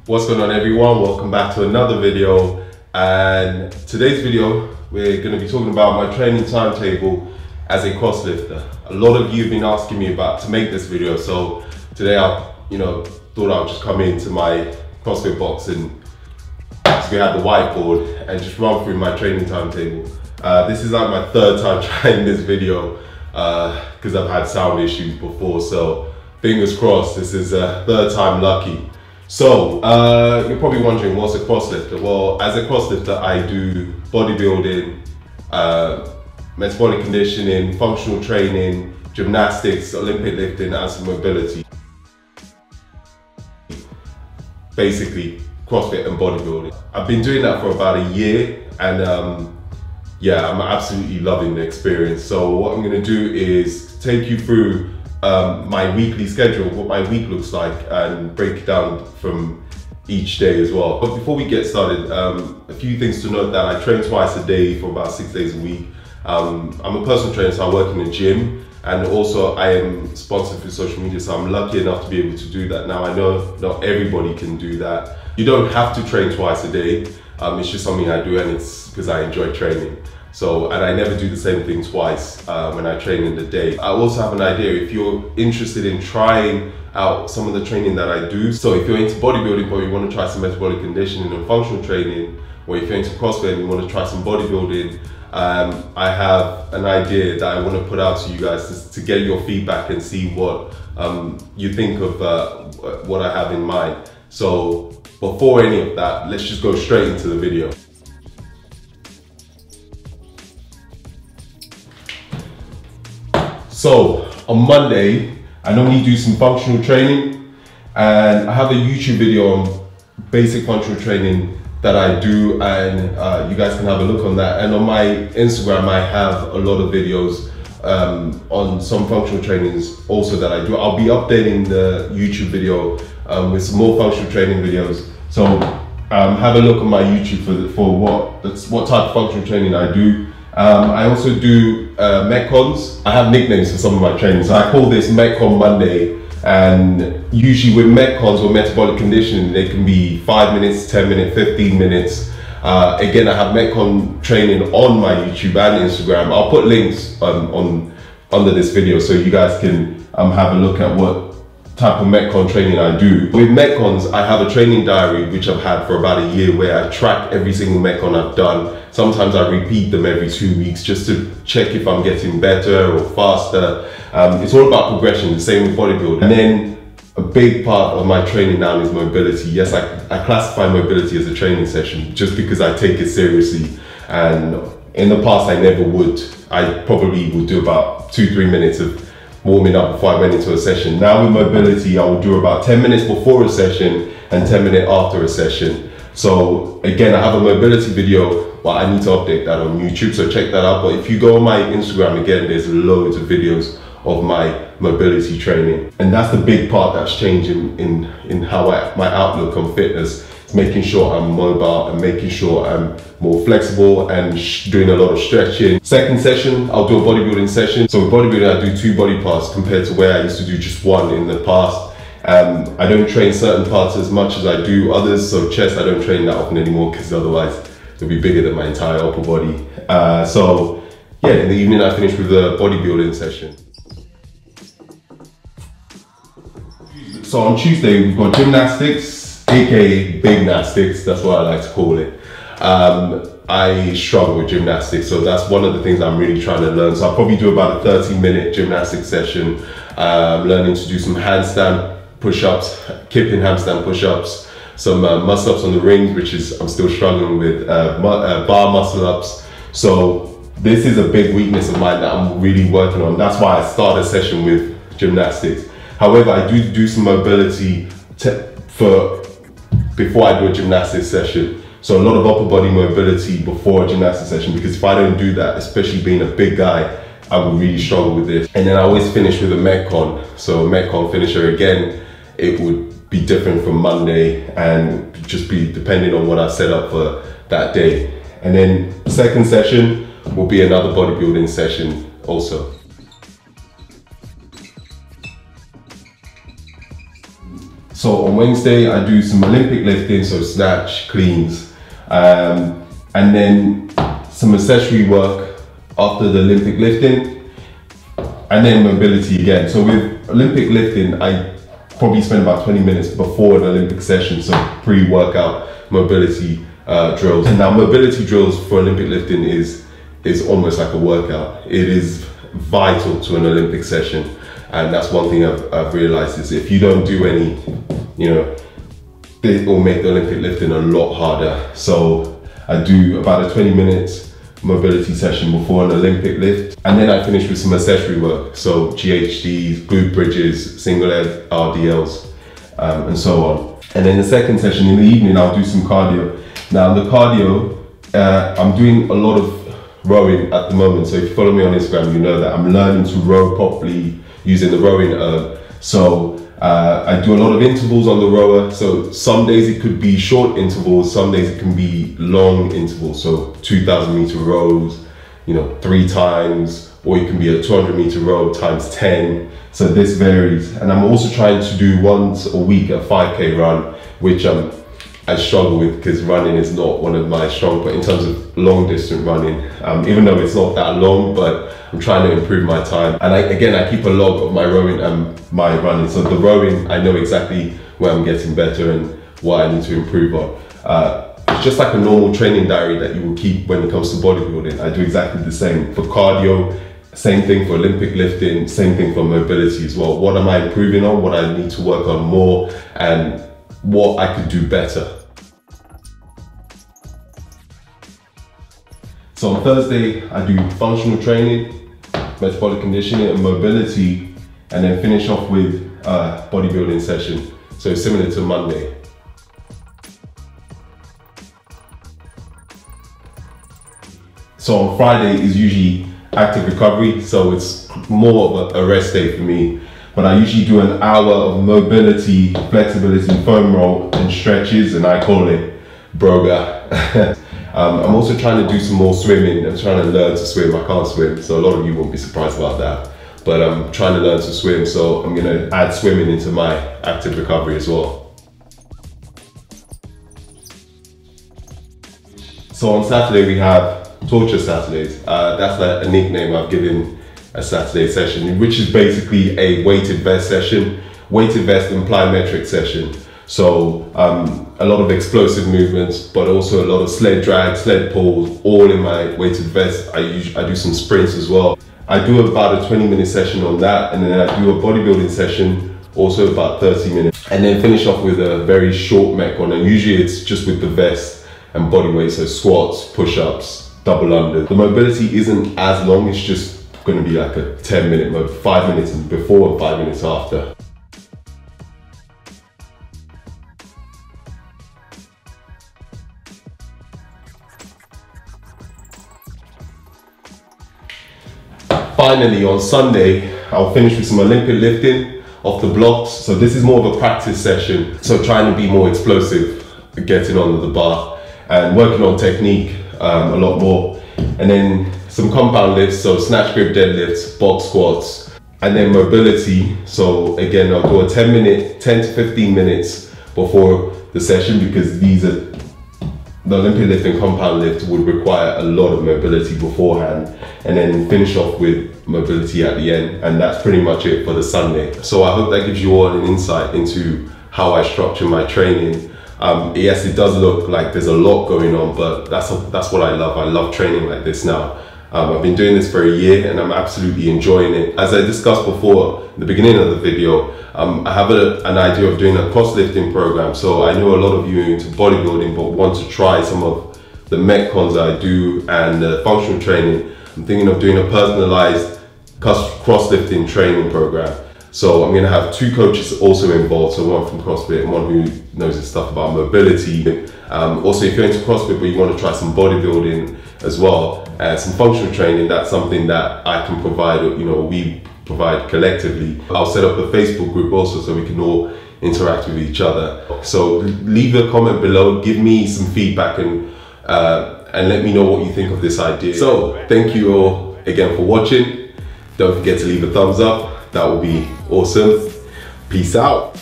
What's going on, everyone? Welcome back to another video, and today's video we're going to be talking about my training timetable as a cross lifter. A lot of you have been asking me to make this video, so today I thought I'll just come into my CrossFit box and we have the whiteboard and just run through my training timetable. This is like my third time trying this video because I've had sound issues before, so fingers crossed this is third time lucky. So you're probably wondering, what's a cross lifter? Well, as a cross lifter I do bodybuilding, metabolic conditioning, functional training, gymnastics, Olympic lifting and some mobility. Basically CrossFit and bodybuilding. I've been doing that for about a year, and yeah, I'm absolutely loving the experience. So what I'm going to do is take you through my weekly schedule, what my week looks like, and break it down from each day as well. But before we get started, a few things to note: that I train twice a day for about 6 days a week. I'm a personal trainer, so I work in a gym, and also I am sponsored through social media, so I'm lucky enough to be able to do that. Now, I know not everybody can do that. You don't have to train twice a day. It's just something I do, and it's because I enjoy training. So, and I never do the same thing twice when I train in the day. I also have an idea, if you're interested in trying out some of the training that I do. So if you're into bodybuilding but you want to try some metabolic conditioning and functional training, or if you're into CrossFit and you want to try some bodybuilding, I have an idea that I want to put out to you guys to get your feedback and see what you think of what I have in mind. So before any of that, let's just go straight into the video. So on Monday, I normally do some functional training, and I have a YouTube video on basic functional training that I do, and you guys can have a look on that. And on my Instagram, I have a lot of videos on some functional trainings also that I do. I'll be updating the YouTube video with some more functional training videos. So have a look on my YouTube for what type of functional training I do. I also do Metcons. I have nicknames for some of my trainings. So I call this Metcon Monday, and usually with Metcons or metabolic conditioning, they can be 5 minutes, 10 minutes, 15 minutes. Again, I have Metcon training on my YouTube and Instagram. I'll put links under this video so you guys can have a look at what type of Metcon training I do. With Metcons, I have a training diary which I've had for about a year, where I track every single Metcon I've done. Sometimes I repeat them every 2 weeks just to check if I'm getting better or faster. It's all about progression, the same with bodybuilding. And then a big part of my training now is mobility. Yes, I classify mobility as a training session just because I take it seriously. And in the past, I never would. I probably would do about 2-3 minutes of warming up before I went into a session. Now with mobility, I will do about 10 minutes before a session and 10 minutes after a session. So again, I have a mobility video, but I need to update that on YouTube, so check that out. But if you go on my Instagram, again, there's loads of videos of my mobility training. And that's the big part that's changing in how my outlook on fitness. It's making sure I'm mobile and making sure I'm more flexible and doing a lot of stretching. Second session, I'll do a bodybuilding session. So with bodybuilding, I do 2 body parts compared to where I used to do just 1 in the past. I don't train certain parts as much as I do others. So chest, I don't train that often anymore because otherwise it'll be bigger than my entire upper body. So yeah, in the evening I finish with a bodybuilding session. So on Tuesday, we've got gymnastics, aka big gymnastics, that's what I like to call it. I struggle with gymnastics, so that's one of the things I'm really trying to learn. So I'll probably do about a 30-minute gymnastics session, learning to do some handstand push-ups, kipping handstand push-ups, some muscle-ups on the rings, which is I'm still struggling with, bar muscle-ups. So this is a big weakness of mine that I'm really working on. That's why I start a session with gymnastics. However, I do some mobility before I do a gymnastics session. So a lot of upper body mobility before a gymnastics session, because if I don't do that, especially being a big guy, I would really struggle with this. And then I always finish with a Metcon. So a Metcon finisher, again, it would be different from Monday and just be depending on what I set up for that day. And then the second session will be another bodybuilding session also. So on Wednesday, I do some Olympic lifting, so snatch, cleans, and then some accessory work after the Olympic lifting, and then mobility again. So with Olympic lifting, I probably spend about 20 minutes before an Olympic session, so pre-workout mobility drills. And now mobility drills for Olympic lifting is almost like a workout. It is vital to an Olympic session. And that's one thing I've realized is if you don't do any, it will make the Olympic lifting a lot harder. So I do about a 20 minutes mobility session before an Olympic lift. And then I finish with some accessory work. So GHDs, glute bridges, single leg RDLs, and so on. And then the second session in the evening, I'll do some cardio. Now the cardio, I'm doing a lot of rowing at the moment. So if you follow me on Instagram, you know that I'm learning to row properly using the rowing erg. So I do a lot of intervals on the rower. So some days it could be short intervals, some days it can be long intervals. So 2,000 meter rows, 3 times, or it can be a 200 meter row times 10. So this varies. And I'm also trying to do once a week a 5K run, which I struggle with because running is not one of my strong, but in terms of long distance running, even though it's not that long, but I'm trying to improve my time. And I keep a log of my rowing and my running. So the rowing, I know exactly where I'm getting better and what I need to improve on. It's just like a normal training diary that you will keep when it comes to bodybuilding. I do exactly the same for cardio, same thing for Olympic lifting, same thing for mobility as well. What am I improving on? What I need to work on more, and what I could do better. So on Thursday, I do functional training, metabolic conditioning and mobility, and then finish off with a bodybuilding session. So similar to Monday. So on Friday is usually active recovery, so it's more of a rest day for me. But I usually do an hour of mobility, flexibility, foam roll, and stretches, and I call it broga. I'm also trying to do some more swimming. I'm trying to learn to swim. I can't swim, so a lot of you won't be surprised about that. But I'm trying to learn to swim, so I'm gonna add swimming into my active recovery as well. So on Saturday we have Torture Saturdays. That's like a nickname I've given a Saturday session, which is basically a weighted vest session, weighted vest and plyometric session. So a lot of explosive movements, but also a lot of sled drag, sled pulls, all in my weighted vest. I do some sprints as well. I do about a 20-minute session on that, and then I do a bodybuilding session, also about 30 minutes. And then finish off with a very short mech one, and usually it's just with the vest and body weight, so squats, push-ups, double under. The mobility isn't as long, it's just going to be like a 10-minute mode, 5 minutes before and 5 minutes after. Finally, on Sunday, I'll finish with some Olympic lifting off the blocks. So this is more of a practice session. So trying to be more explosive, getting onto the bar and working on technique a lot more. And then some compound lifts, so snatch, grip, deadlifts, box squats, and then mobility. So again, I'll do a 10 to 15 minutes before the session, because the Olympic lift and compound lift would require a lot of mobility beforehand, and then finish off with mobility at the end. And that's pretty much it for the Sunday. So I hope that gives you all an insight into how I structure my training. Yes, it does look like there's a lot going on, but that's what I love. I love training like this now. I've been doing this for a year and I'm absolutely enjoying it. As I discussed before in the beginning of the video, I have an idea of doing a cross-lifting program. So I know a lot of you are into bodybuilding but want to try some of the metcons I do and functional training. I'm thinking of doing a personalized cross-lifting training program. So I'm going to have 2 coaches also involved, so one from CrossFit and one who knows his stuff about mobility. Also, if you're into CrossFit but you want to try some bodybuilding as well, some functional training, that's something that I can provide, we provide collectively. I'll set up a Facebook group also so we can all interact with each other. So leave a comment below, give me some feedback and let me know what you think of this idea. So thank you all again for watching. Don't forget to leave a thumbs up. That would be awesome. Peace out.